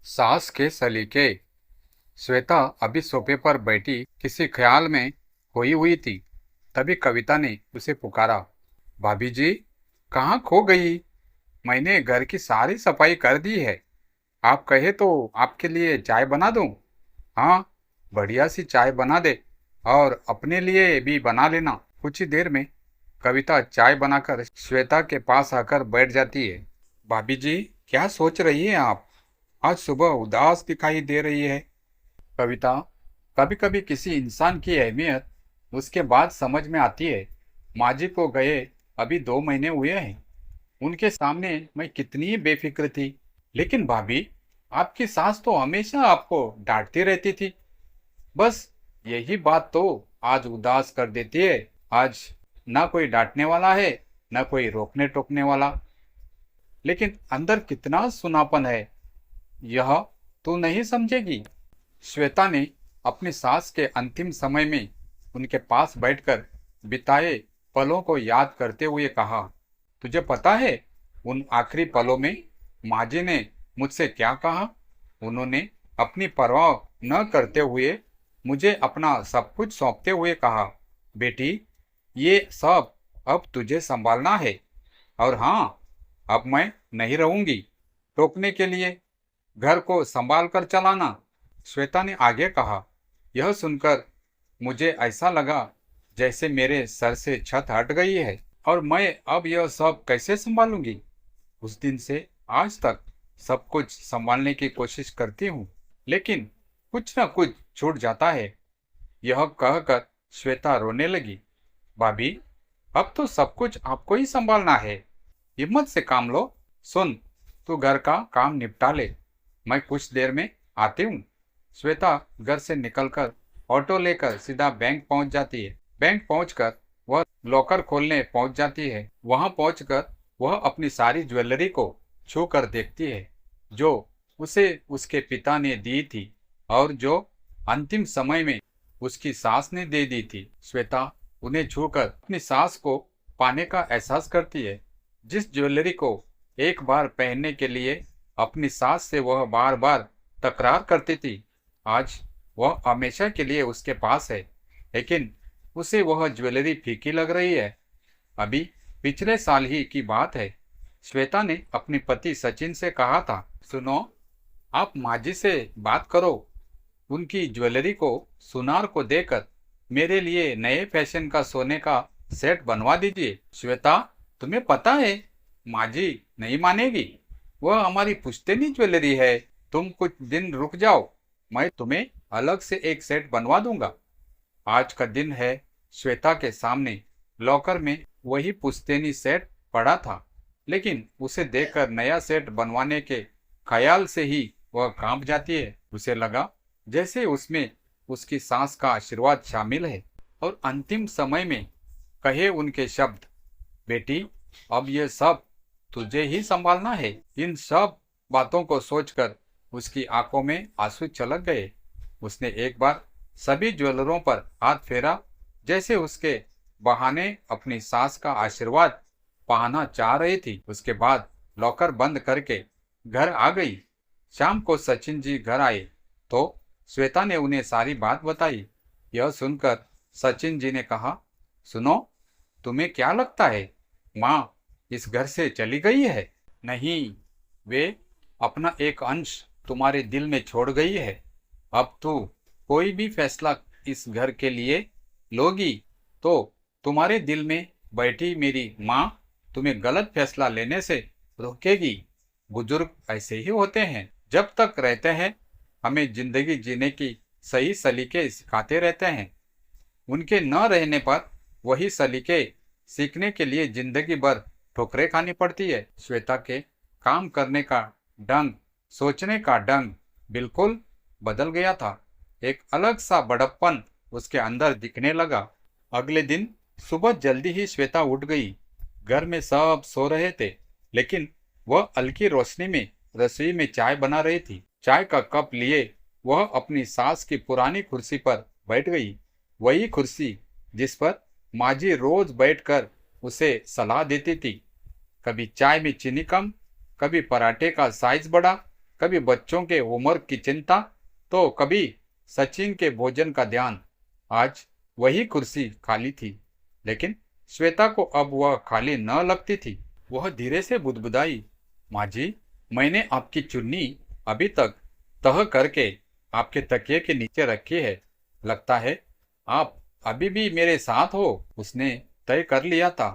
सास के सलीके। श्वेता अभी सोफे पर बैठी किसी ख्याल में खोई हुई थी। तभी कविता ने उसे पुकारा। भाभी जी, कहाँ खो गई? मैंने घर की सारी सफाई कर दी है। आप कहे तो आपके लिए चाय बना दूं? हाँ, बढ़िया सी चाय बना दे। और अपने लिए भी बना लेना। कुछ ही देर में कविता चाय बनाकर श्वेता के पास आकर बैठ जाती है। भाभी जी, क्या सोच रही हैं आप? आज सुबह उदास दिखाई दे रही है। कविता, कभी कभी किसी इंसान की अहमियत उसके बाद समझ में आती है। माँ जी को गए अभी 2 महीने हुए हैं। उनके सामने मैं कितनी बेफिक्र थी। लेकिन भाभी, आपकी सास तो हमेशा आपको डांटती रहती थी। बस यही बात तो आज उदास कर देती है। आज ना कोई डांटने वाला है, ना कोई रोकने टोकने वाला। लेकिन अंदर कितना सुनापन है, यह तू नहीं समझेगी। श्वेता ने अपनी सास के अंतिम समय में उनके पास बैठकर बिताए पलों को याद करते हुए कहा। तुझे पता है उन आखिरी पलों में माँ जी ने मुझसे क्या कहा? उन्होंने अपनी परवाह न करते हुए मुझे अपना सब कुछ सौंपते हुए कहा, बेटी, ये सब अब तुझे संभालना है। और हाँ, अब मैं नहीं रहूंगी टोकने के लिए। घर को संभाल कर चलाना। श्वेता ने आगे कहा। यह सुनकर मुझे ऐसा लगा जैसे मेरे सर से छत हट गई है और मैं अब यह सब कैसे संभालूंगी। उस दिन से आज तक सब कुछ संभालने की कोशिश करती हूँ, लेकिन कुछ न कुछ छूट जाता है। यह कहकर श्वेता रोने लगी। भाभी, अब तो सब कुछ आपको ही संभालना है। हिम्मत से काम लो। सुन, तू घर का काम निपटा ले, मैं कुछ देर में आती हूँ। श्वेता घर से निकलकर ऑटो लेकर सीधा बैंक पहुंच जाती है। बैंक पहुंचकर वह लॉकर खोलने पहुंच जाती है। वहां पहुंचकर वह अपनी सारी ज्वेलरी को छू कर देखती है, जो उसे उसके पिता ने दी थी और जो अंतिम समय में उसकी सास ने दे दी थी। श्वेता उन्हें छूकर अपनी सास को पाने का एहसास करती है। जिस ज्वेलरी को एक बार पहनने के लिए अपनी सास से वह बार बार तकरार करती थी, आज वह हमेशा के लिए उसके पास है। लेकिन उसे वह ज्वेलरी फीकी लग रही है। अभी पिछले साल ही की बात है। श्वेता ने अपने पति सचिन से कहा था, सुनो, आप माँ जी से बात करो, उनकी ज्वेलरी को सुनार को देकर मेरे लिए नए फैशन का सोने का सेट बनवा दीजिए। श्वेता, तुम्हें पता है माँ जी नहीं मानेगी। वह हमारी पुश्तैनी ज्वेलरी है। तुम कुछ दिन रुक जाओ, मैं तुम्हें अलग से एक सेट बनवा दूंगा। आज का दिन है। श्वेता के सामने लॉकर में वही पुश्तैनी सेट पड़ा था, लेकिन उसे देखकर नया सेट बनवाने के ख्याल से ही वह कांप जाती है। उसे लगा जैसे उसमें उसकी सास का आशीर्वाद शामिल है और अंतिम समय में कहे उनके शब्द, बेटी, अब यह सब तुझे ही संभालना है। इन सब बातों को सोचकर उसकी आंखों में आंसू छलक गए। उसने एक बार सभी ज्वेलरों पर हाथ फेरा, जैसे उसके बहाने अपनी सास का आशीर्वाद पाना चाह रही थी। उसके बाद लॉकर बंद करके घर आ गई। शाम को सचिन जी घर आए तो श्वेता ने उन्हें सारी बात बताई। यह सुनकर सचिन जी ने कहा, सुनो, तुम्हें क्या लगता है माँ इस घर से चली गई है? नहीं, वे अपना एक अंश तुम्हारे दिल में छोड़ गई है। अब तू कोई भी फैसला इस घर के लिए लोगी तो तुम्हारे दिल में बैठी मेरी माँ तुम्हें गलत फैसला लेने से रोकेगी। बुजुर्ग ऐसे ही होते हैं, जब तक रहते हैं हमें जिंदगी जीने की सही सलीके सिखाते रहते हैं। उनके न रहने पर वही सलीके सीखने के लिए जिंदगी भर ठोकरें खानी पड़ती है। श्वेता के काम करने का ढंग, सोचने का ढंग बिल्कुल बदल गया था। एक अलग सा बड़प्पन उसके अंदर दिखने लगा। अगले दिन सुबह जल्दी ही श्वेता उठ गई। घर में सब सो रहे थे, लेकिन वह हल्की रोशनी में रसोई में चाय बना रही थी। चाय का कप लिए वह अपनी सास की पुरानी कुर्सी पर बैठ गई। वही कुर्सी जिस पर माँ जी रोज बैठकर उसे सलाह देती थी। कभी चाय में चीनी कम, कभी पराठे का साइज बड़ा, कभी बच्चों के होमवर्क की चिंता, तो कभी सचिन के भोजन का ध्यान। आज वही कुर्सी खाली थी, लेकिन श्वेता को अब वह खाली न लगती थी। वह धीरे से बुदबुदाई, माँ जी, मैंने आपकी चुन्नी अभी तक तह करके आपके तकिए के नीचे रखी है। लगता है आप अभी भी मेरे साथ हो। उसने तय कर लिया था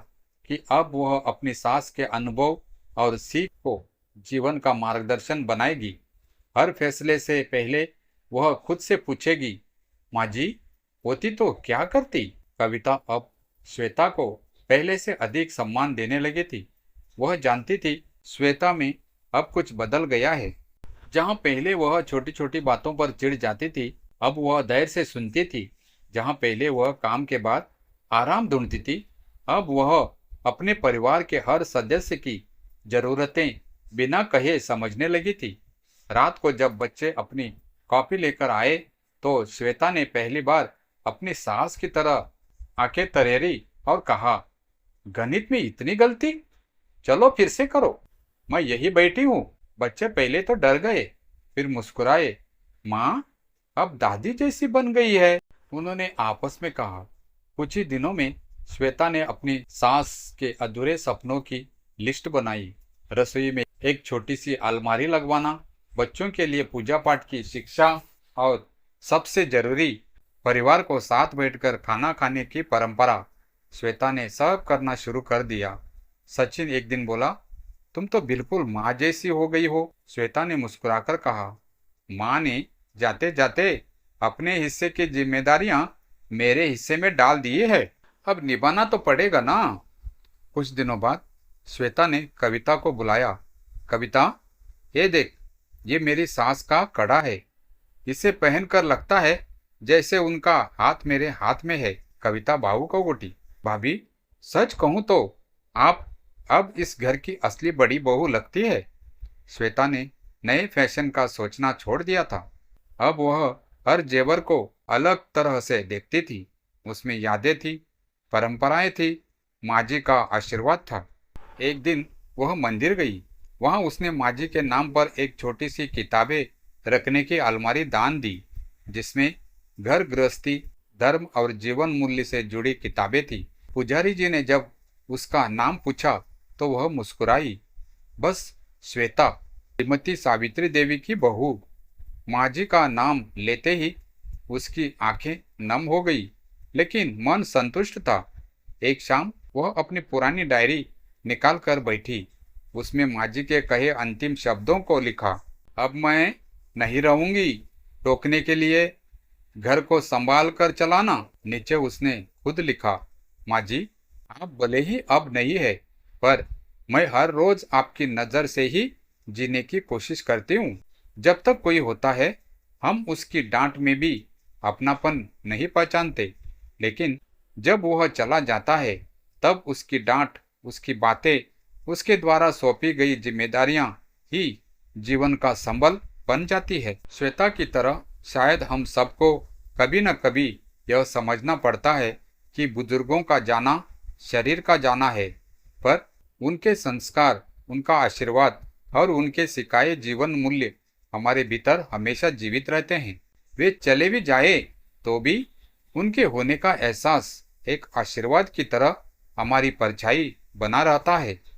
कि अब वह अपनी सास के अनुभव और सीख को जीवन का मार्गदर्शन बनाएगी। हर फैसले से पहले वह खुद से पूछेगी, माँ जी, होती तो क्या करती। कविता अब श्वेता को पहले से अधिक सम्मान देने लगी थी। वह जानती थी श्वेता में अब कुछ बदल गया है। जहाँ पहले वह छोटी छोटी बातों पर चिढ़ जाती थी, अब वह धैर्य से सुनती थी। जहाँ पहले वह काम के बाद आराम ढूंढती थी, अब वह अपने परिवार के हर सदस्य की जरूरतें बिना कहे समझने लगी थी। रात को जब बच्चे अपनी कॉफी लेकर आए, तो श्वेता ने पहली बार अपनी सास की तरह आंखें तरेरी और कहा, गणित में इतनी गलती, चलो फिर से करो, मैं यही बैठी हूँ। बच्चे पहले तो डर गए, फिर मुस्कुराए। माँ अब दादी जैसी बन गई है, उन्होंने आपस में कहा। कुछ ही दिनों में श्वेता ने अपनी सास के अधूरे सपनों की लिस्ट बनाई। रसोई में एक छोटी सी अलमारी लगवाना, बच्चों के लिए पूजा पाठ की शिक्षा, और सबसे जरूरी, परिवार को साथ बैठकर खाना खाने की परंपरा। श्वेता ने सब करना शुरू कर दिया। सचिन एक दिन बोला, तुम तो बिल्कुल माँ जैसी हो गई हो। श्वेता ने मुस्कुराकर कहा, माँ ने जाते जाते अपने हिस्से की जिम्मेदारियां मेरे हिस्से में डाल दी है, अब निभाना तो पड़ेगा ना। कुछ दिनों बाद श्वेता ने कविता को बुलाया। कविता, ये देख, ये मेरी सास का कड़ा है। इसे पहनकर लगता है जैसे उनका हाथ मेरे हाथ में है। कविता भावुक हो उठी। भाभी, सच कहूं तो आप अब इस घर की असली बड़ी बहू लगती है। श्वेता ने नए फैशन का सोचना छोड़ दिया था। अब वह हर जेवर को अलग तरह से देखती थी। उसमें यादें थी, परंपराएं थी, माँ जी का आशीर्वाद था। एक दिन वह मंदिर गई। वहां उसने माँ जी के नाम पर एक छोटी सी किताबें रखने की अलमारी दान दी, जिसमें घर गृहस्थी, धर्म और जीवन मूल्य से जुड़ी किताबें थी। पुजारी जी ने जब उसका नाम पूछा तो वह मुस्कुराई। बस श्वेता, श्रीमती सावित्री देवी की बहू। माँ जी का नाम लेते ही उसकी आंखें नम हो गई, लेकिन मन संतुष्ट था। एक शाम वह अपनी पुरानी डायरी निकाल कर बैठी। उसमें माँ जी के कहे अंतिम शब्दों को लिखा, अब मैं नहीं रहूंगी टोकने के लिए, घर को संभाल कर चलाना। नीचे उसने खुद लिखा, माँ जी, आप भले ही अब नहीं है, पर मैं हर रोज आपकी नज़र से ही जीने की कोशिश करती हूँ। जब तक कोई होता है, हम उसकी डांट में भी अपनापन नहीं पहचानते, लेकिन जब वह चला जाता है, तब उसकी डांट, उसकी बातें, उसके द्वारा सौंपी गई जिम्मेदारियां ही जीवन का संबल बन जाती है। श्वेता की तरह शायद हम सबको कभी न कभी यह समझना पड़ता है कि बुजुर्गों का जाना शरीर का जाना है, पर उनके संस्कार, उनका आशीर्वाद और उनके सिखाए जीवन मूल्य हमारे भीतर हमेशा जीवित रहते हैं। वे चले भी जाए तो भी उनके होने का एहसास एक आशीर्वाद की तरह हमारी परछाई बना रहता है।